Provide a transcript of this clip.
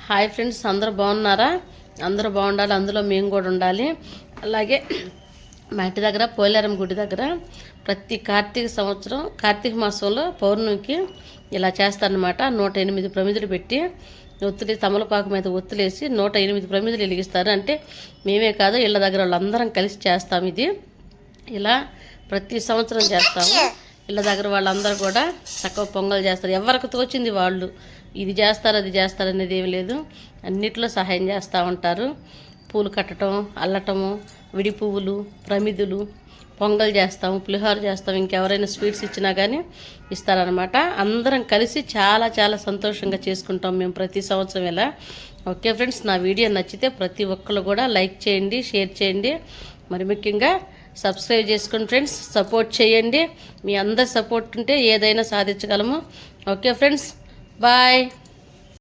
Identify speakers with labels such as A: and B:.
A: Hi friends, అందరూ బాగున్నారా? అందరూ బాగుండాలి, అందులో మేము కూడా ఉండాలి. అలాగే మా ఇంటి దగ్గర పోలేరమ్మ గుడి దగ్గర ప్రతి కార్తీక మాసంలో పౌర్ణమికి ఇలా చేస్తారనమాట. 108 ప్రమిదలు పెట్టి ఒత్తిడి తమలపాకు మీద ఒత్తులేసి 108 ప్రమిదలు వెలిగిస్తారు. అంటే మేమే కాదు, ఇళ్ళ దగ్గర వాళ్ళందరం కలిసి చేస్తాం. ఇది ఇలా ప్రతి సంవత్సరం చేస్తాము. ఇళ్ళ దగ్గర వాళ్ళందరూ కూడా చక్కగా పొంగల్ చేస్తారు. ఎవరికి తోచింది వాళ్ళు ఇది చేస్తారు అది చేస్తారు అనేది ఏమి లేదు, అన్నిట్లో సహాయం చేస్తూ ఉంటారు. పూలు కట్టడం, అల్లటము, విడి పువ్వులు, ప్రమిదులు, పొంగల్ చేస్తాము, పులిహోర చేస్తాము. ఇంకెవరైనా స్వీట్స్ ఇచ్చినా కానీ ఇస్తారనమాట. అందరం కలిసి చాలా చాలా సంతోషంగా చేసుకుంటాం మేము ప్రతి సంవత్సరం ఇలా. ఓకే ఫ్రెండ్స్, నా వీడియో నచ్చితే ప్రతి ఒక్కరు కూడా లైక్ చేయండి, షేర్ చేయండి, మరి ముఖ్యంగా సబ్స్క్రైబ్ చేసుకోండి ఫ్రెండ్స్. సపోర్ట్ చేయండి. మీ అందరి సపోర్ట్ ఉంటే ఏదైనా సాధించగలము. Okay friends, bye.